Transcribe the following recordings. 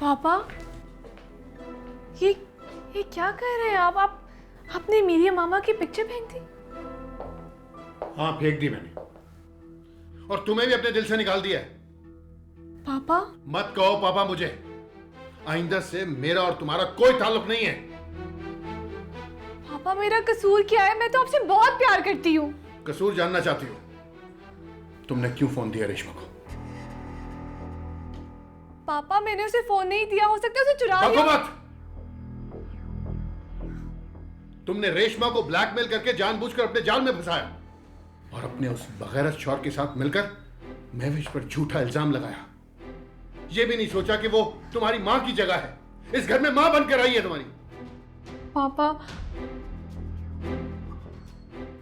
पापा, ये क्या कर रहे हैं आप? आपने मेरी मामा की पिक्चर फेंक दी? हाँ, फेंक दी मैंने, और तुम्हें भी अपने दिल से निकाल दिया है। पापा, मत कहो पापा मुझे। आइंदा से मेरा और तुम्हारा कोई ताल्लुक नहीं है। पापा मेरा कसूर क्या है? मैं तो आपसे बहुत प्यार करती हूँ। कसूर जानना चाहती हो? तुमने क्यों फोन दिया रेशमा को? पापा मैंने उसे फोन नहीं दिया, हो सकता है उसे चुरा लिया। मत। तुमने रेशमा को ब्लैकमेल करके जानबूझकर अपने जाल में फंसाया और अपने उस बगैरत शौहर के साथ मिलकर महविश पर झूठा इल्जाम लगाया। यह भी नहीं सोचा कि वो तुम्हारी मां की जगह है, इस घर में मां बनकर आई है तुम्हारी। पापा,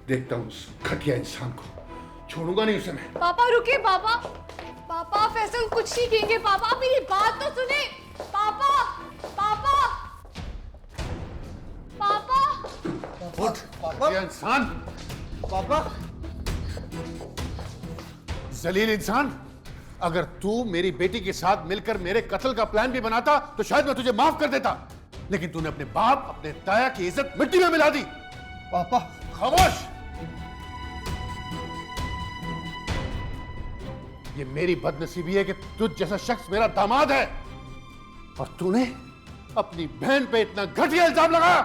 देखता हूं उस घटिया इंसान को, छोड़ूंगा नहीं उसे मैं। पापा रुकिए। पापा, पापा फैसल कुछ नहीं कहेंगे। पापा आप मेरी बात तो सुने। पापा, पापा, पापा, उठ घटिया इंसान। पापा, जलील इंसान, अगर तू मेरी बेटी के साथ मिलकर मेरे कत्ल का प्लान भी बनाता तो शायद मैं तुझे माफ कर देता, लेकिन तूने अपने बाप, अपने ताया की इज्जत मिट्टी में मिला दी। पापा, खामोश। ये मेरी बदनसीबी है कि तुझ जैसा शख्स मेरा दामाद है और तूने अपनी बहन पे इतना घटिया इल्जाम लगाया।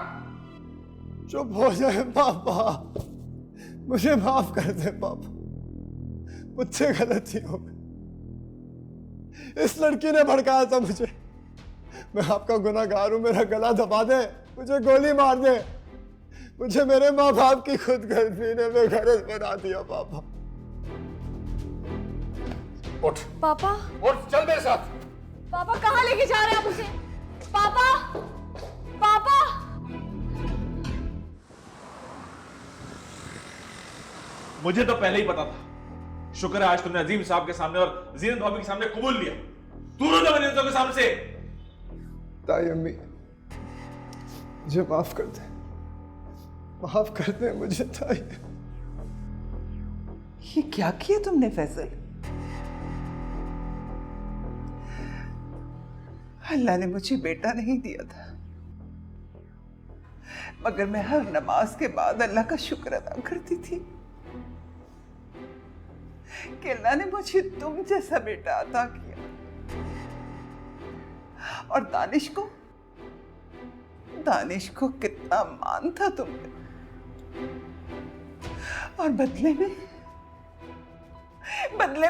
चुप हो जाए पापा, मुझे माफ कर दे पापा, मुझसे गलती हो गई। इस लड़की ने भड़काया था मुझे। मैं आपका गुनाहगार हूं, मेरा गला दबा दे, मुझे गोली मार दे। मुझे मेरे माँ बाप की खुदगर्जी ने बेगरज बना दिया पापा। उठ पापा, उठ, चल मेरे साथ। पापा कहाँ लेके जा रहे हैं आप उसे? पापा, पापा, मुझे तो पहले ही पता था। शुक्र है आज तुमने अजीम साहब के सामने और जीनत भाभी के सामने कबूल लिया। दूर हो जाओ मेरे के सामने से। ताई अम्मी, मुझे माफ कर दे, माफ कर दे मुझे ताई। ये क्या किया तुमने फैसल? अल्लाह ने मुझे बेटा नहीं दिया था, मगर मैं हर नमाज के बाद अल्लाह का शुक्र अदा करती थी कि अल्लाह ने मुझे तुम जैसा बेटा अता किया। और दानिश को कितना मान था तुम पे। और बदले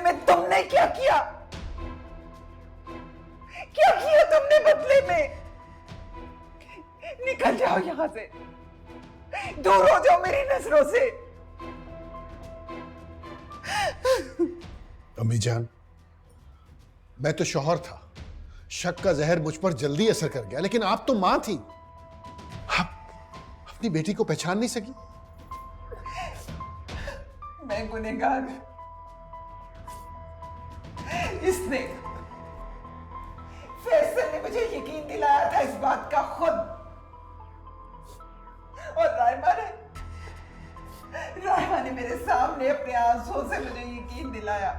में तुमने क्या किया? क्या किया तुमने बदले में? निकल जाओ यहां से, दूर हो जाओ मेरी नजरों से। अम्मी जान, मैं तो शौहर था, शक का जहर मुझ पर जल्दी असर कर गया, लेकिन आप तो मां थी। आप अपनी बेटी को पहचान नहीं सकी। मैं गुनहगार। इसने फैसल ने मुझे यकीन दिलाया था इस बात का खुद, और रायमा ने मेरे सामने अपने आंसुओं से मुझे यकीन दिलाया।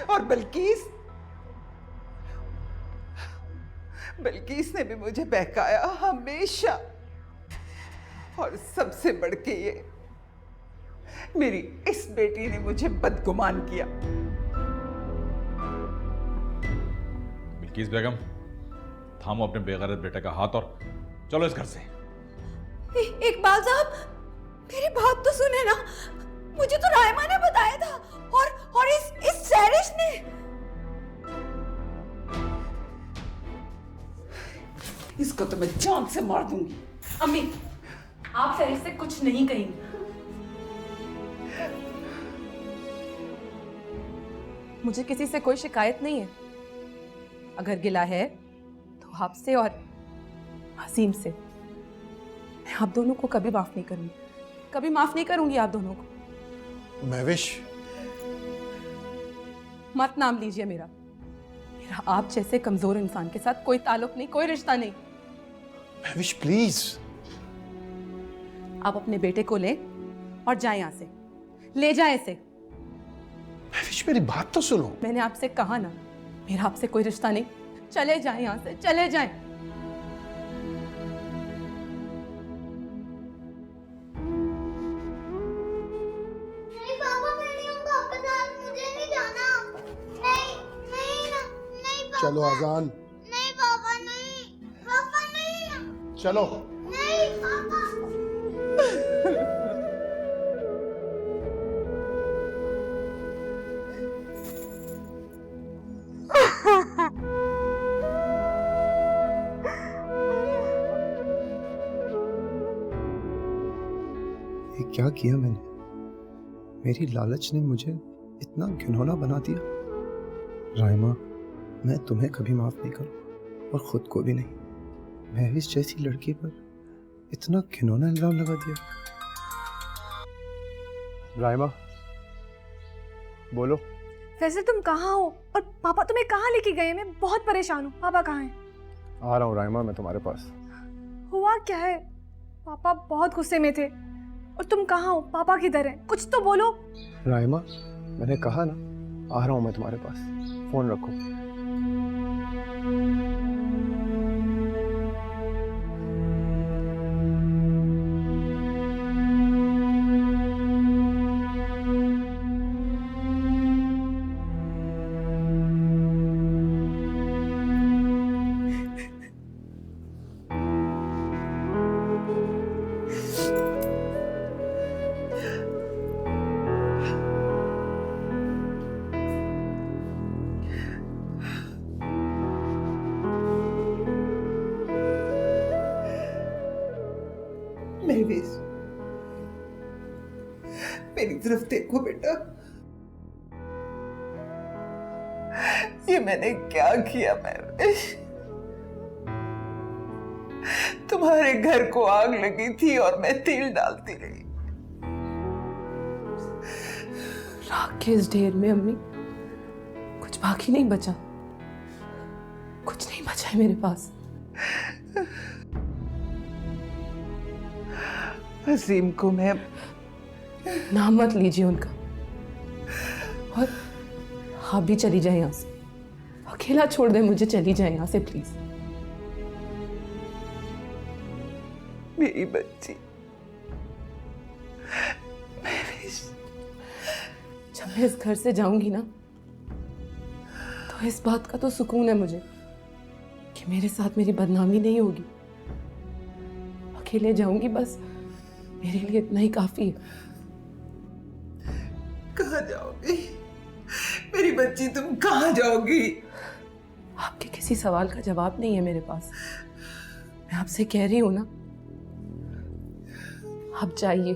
और बल्कीस ने भी मुझे बहकाया हमेशा। और सबसे बढ़ के ये मेरी इस बेटी ने मुझे बदगुमान किया। बिल्किस बेगम, थामो अपने बेगैरत बेटे का हाथ और चलो इस घर से। इकबाल साहब, मेरी बात तो सुने ना। मुझे तो रायमा ने बताया था, और इस सैरिश ने। इसको तो मैं जान से मार दूंगी। अम्मी, आप सैरिश से कुछ नहीं कहेंगी। मुझे किसी से कोई शिकायत नहीं है। अगर गिला है तो आपसे और हसीम से। मैं आप दोनों को कभी माफ नहीं करूंगी, कभी माफ नहीं करूंगी आप दोनों को। महविश, मत नाम लीजिए मेरा आप जैसे कमजोर इंसान के साथ कोई ताल्लुक नहीं, कोई रिश्ता नहीं। महविश प्लीज। आप अपने बेटे को लें और जाएं यहां से, ले जाएं इसे। महविश मेरी बात तो सुनो। मैंने आपसे कहा ना, मेरा आपसे कोई रिश्ता नहीं। चले जाएं यहाँ से, चले जाएं। नहीं पापा, मैं नहीं हूँ आपके साथ, मुझे नहीं जाना। नहीं नहीं ना, नहीं पापा। चलो अजान। नहीं पापा, नहीं पापा, नहीं चलो। नहीं पापा। ये क्या किया मैंने? मेरी लालच ने मुझे इतना घिनौना बना दिया। राइमा, मैं तुम्हें कभी माफ नहीं करूँ और खुद को भी नहीं। महविश जैसी लड़की पर इतना घिनौना इल्जाम लगा दिया। राइमा, बोलो। वैसे तुम कहाँ हो और पापा तुम्हें कहाँ लेके गए? मैं बहुत परेशान हूँ। पापा कहाँ हैं? आ रहा हूँ राइमा, मैं तुम्हारे पास। हुआ क्या है? पापा बहुत गुस्से में थे। और तुम कहाँ हो? पापा किधर हैं? कुछ तो बोलो। राइमा, मैंने कहा ना, आ रहा हूँ मैं तुम्हारे पास। फोन रखो। महविश, मेरी तरफ देखो बेटा। ये मैंने क्या किया महविश? तुम्हारे घर को आग लगी थी और मैं तेल डालती रही। राख के इस ढेर में अम्मी कुछ बाकी नहीं बचा। कुछ नहीं बचा है मेरे पास। अजीम को मैं नाम मत लीजिए उनका, और आप भी चली जाए यहाँ से। अकेला छोड़ दे मुझे, चली जाए यहाँ से प्लीज। मेरी बच्ची महविश, जब मैं इस घर से जाऊंगी ना, तो इस बात का तो सुकून है मुझे कि मेरे साथ मेरी बदनामी नहीं होगी। अकेले जाऊंगी, बस मेरे लिए इतना ही काफी है। कहाँ जाओगी मेरी बच्ची? तुम कहाँ जाओगी? आपके किसी सवाल का जवाब नहीं है मेरे पास। मैं आपसे कह रही हूं ना, आप जाइए,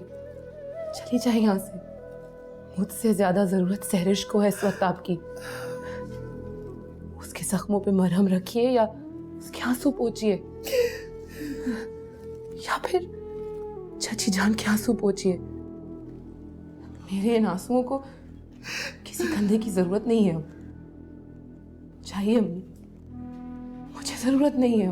चली जाए यहाँ से। मुझसे ज्यादा जरूरत सहरिश को है इस वक्त आपकी। उसके जख्मों पे मरहम रखिए या उसके आंसू पोंछिए, या फिर चाची जान के आंसू पोंछिए। मेरे इन आंसुओं को किसी कंधे की जरूरत नहीं है। चाहिए अम्मी, मुझे जरूरत नहीं है।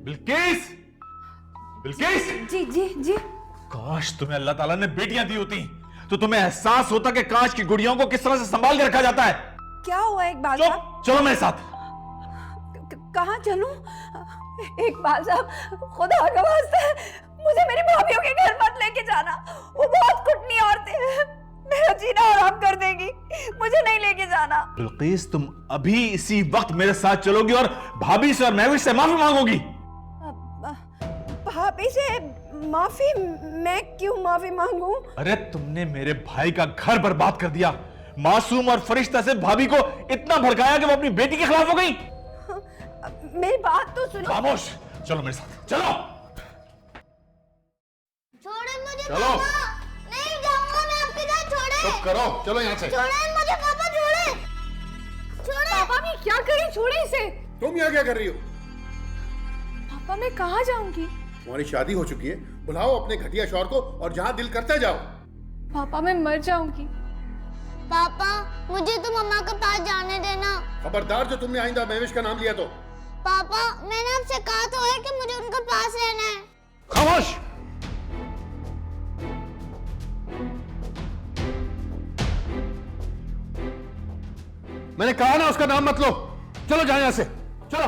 बिल्किस, बिल्किस, जी जी जी। काश तुम्हें अल्लाह ताला ने बेटियां दी होती तो तुम्हें एहसास होता कि काश की गुड़ियों को किस तरह से संभाल के रखा जाता है। क्या हुआ इकबाल चलो साहब? चलो मेरे साथ। कहाँ चलूं? इकबाल साहब, खुदा का वास्ता है, मुझे मेरी भाभीयों के घर मत लेके जाना। वो बहुत कुटनी औरतें हैं, मेरा जीना हराम कर देगी। मुझे नहीं लेके जाना। बिल्किस, तुम अभी इसी वक्त मेरे साथ चलोगी और भाभी से और महविश से माफी मांगोगी। भाभी से माफी? मैं क्यों माफी मांगूं? अरे तुमने मेरे भाई का घर बर्बाद कर दिया। मासूम और फरिश्ता से भाभी को इतना भड़काया कि वो अपनी बेटी के खिलाफ हो गई। मेरी बात तो सुनो। खामोश, चलो मेरे साथ, चलो छोड़े मुझे चलो। पापा। नहीं जाऊंगा मैं आपके साथ। छोड़े, चुप करो, चलो यहाँ से। छोड़े मुझे पापा, छोड़े। पापा मैं क्या करूं, छोड़े इसे। तुम यहाँ क्या कर रही हो? पापा मैं कहाँ जाऊंगी? तुम्हारी शादी हो चुकी है, बुलाओ अपने घटिया शौहर को और जहाँ दिल करता जाओ। पापा मैं मर जाऊंगी। पापा मुझे तो मम्मा के पास जाने देना। खबरदार जो तुमने आइंदा महविश का नाम लिया तो। पापा मैंने आपसे कहा तो है कि मुझे उनके पास रहना है। खामोश। मैंने कहा ना उसका नाम मत लो। चलो जाओ यहाँ से, चलो।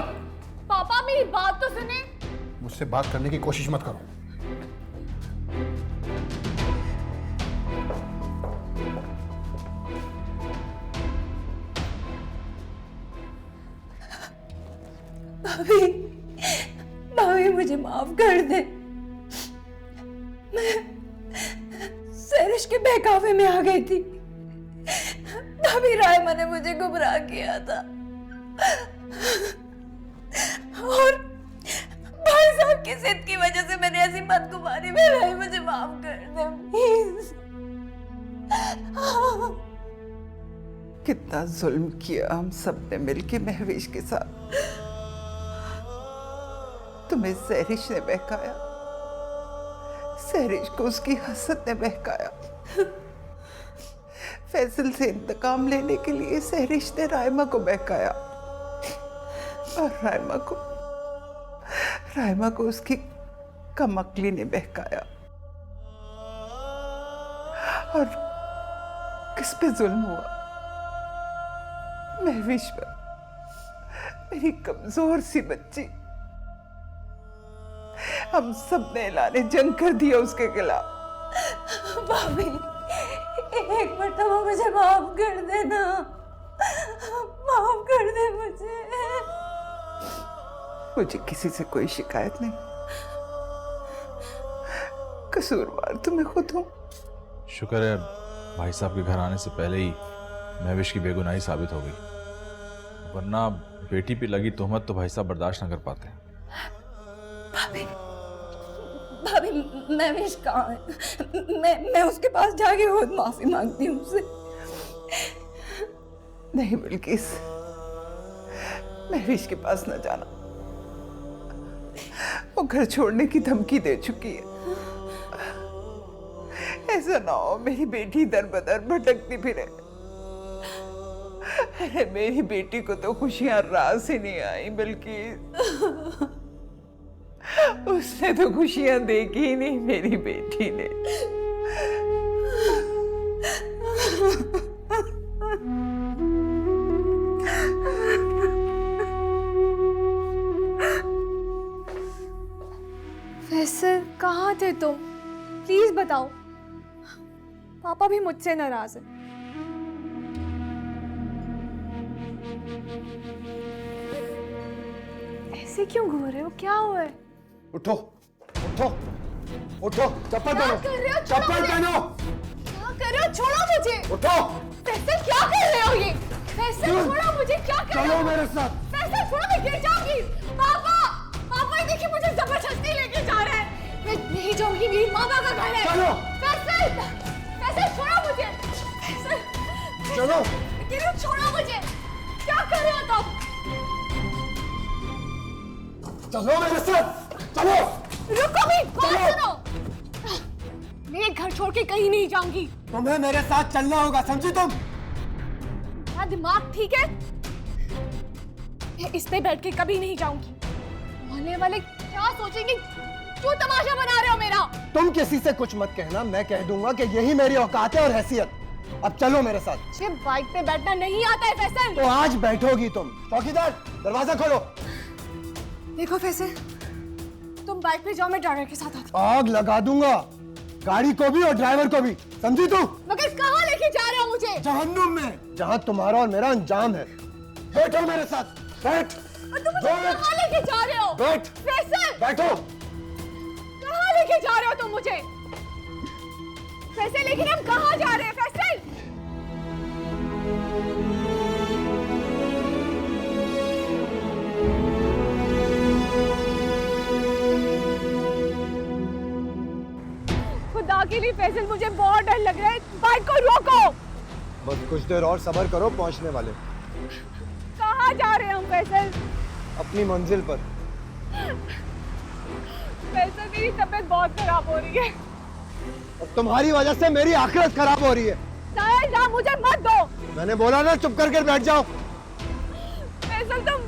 पापा मेरी बात तो सुने। मुझसे बात करने की कोशिश मत करो। भाभी, भाभी मुझे माफ कर दे। मैं सरिश के बहकावे में आ गई थी। भाभी रायमा ने मुझे गुमराह किया था और भाई साहब की जिद की वजह से मैंने ऐसी बदगुमानी में रही। मुझे माफ कर दे प्लीज। कितना जुल्म किया हम सब ने मिलके महविश के साथ। तुम्हें सहरिश ने बहकाया, सहरिश को उसकी हसद ने बहकाया। फैसल से इंतकाम लेने के लिए सहरिश ने रायमा को बहकाया और रायमा को उसकी कमअक्ली ने बहकाया। और किस पे जुल्म हुआ? महविश पर, मेरी कमजोर सी बच्ची। हम सब ने ऐलाने जंग कर दिया उसके खिलाफ। भाभी एक मरतबा मुझे माफ कर देना, माफ कर दे मुझे। मुझे किसी से कोई शिकायत नहीं, कसूरवार तो मैं खुद हूं। शुक्र है भाई साहब के घर आने से पहले ही महविश की बेगुनाही साबित हो गई, वरना बेटी पे लगी तोहमत तो भाई साहब बर्दाश्त न कर पाते। भाभी, भाभी महविश कहाँ है? मैं उसके पास जाके खुद माफी मांगती हूँ उससे। नहीं बिल्किस, महविश के पास न जाना। वो घर छोड़ने की धमकी दे चुकी है। ऐसा ना हो मेरी बेटी दर बदर भटकती फिरे। अरे मेरी बेटी को तो खुशियां रास ही नहीं आई, बल्कि उसने तो खुशियां देखी ही नहीं मेरी बेटी ने। फैसल कहाँ थे तुम? प्लीज बताओ। पापा भी मुझसे नाराज है। ऐसे क्यों घूर रहे हो? क्या हुआ है? उठो उठो उठो, चप्पल पहनो, कर रहे हो? चप्पल पहनो। क्या कर रहे हो? छोड़ो मुझे। उठो, फैसल क्या कर रहे हो ये? फैसल छोड़ो मुझे। क्या कर रहे चलो हो? मेरे साथ। फैसल छोड़ो, मैं गिर जाऊंगी। पापा, पापा ये देखिए मुझे जबरदस्ती लेके जा रहे हैं। मैं नहीं जाऊंगी, मेरी मामा का घर है। चलो। फैसल, फैसल छोड़ो मुझे। फैसल, चलो। गिरो, छोड़ो मुझे। क्या कर रहे हो तुम? चलो मेरे साथ, चलो। रुको भी, बात सुनो। मैं घर छोड़ के कहीं नहीं जाऊंगी। तुम्हें मेरे साथ चलना होगा, समझी तुम? मेरा दिमाग ठीक है? मैं इस पे बैठ के कभी नहीं जाऊंगी। मोहल्ले वाले क्या सोचेंगे? क्यों तमाशा बना रहे हो मेरा? तुम किसी से कुछ मत कहना, मैं कह दूंगा कि यही मेरी औकात है और हैसियत। अब चलो मेरे साथ। मुझे बाइक पे बैठना नहीं आता है फैसल। तो आज बैठोगी तुम। चौकीदार दरवाजा खोलो। देखो फैसल, तुम बाइक पे जाओ, मैं ड्राइवर के साथ आती आग लगा दूंगा, गाड़ी को भी और ड्राइवर को भी, समझी तू? हूँ। मगर कहाँ लेके जा रहे हो मुझे? जहन्नुम में, जहाँ तुम्हारा और मेरा अंजाम है। बैठो मेरे साथ, बैठ। तुम मुझे कहाँ लेके जा रहे हो? बैठ। फैसल, बैठो। कहाँ लेके जा रहे हो तुम मुझे? फैसल, लेकिन हम कहाँ जा रहे हैं फैसल? खुदा के लिए फैसल, मुझे बहुत डर लग रहा है। बाइक को रोको। बस कुछ देर और सब्र करो, पहुंचने वाले। कहाँ कहाँ जा रहे हैं हम फैसल? अपनी मंजिल पर। फैसल मेरी तबीयत बहुत खराब हो रही है। और तुम्हारी वजह से मेरी आखिरत खराब हो रही है। साहिल मुझे मत दो। मैंने बोला ना चुप करके बैठ जाओ। फैसल तुम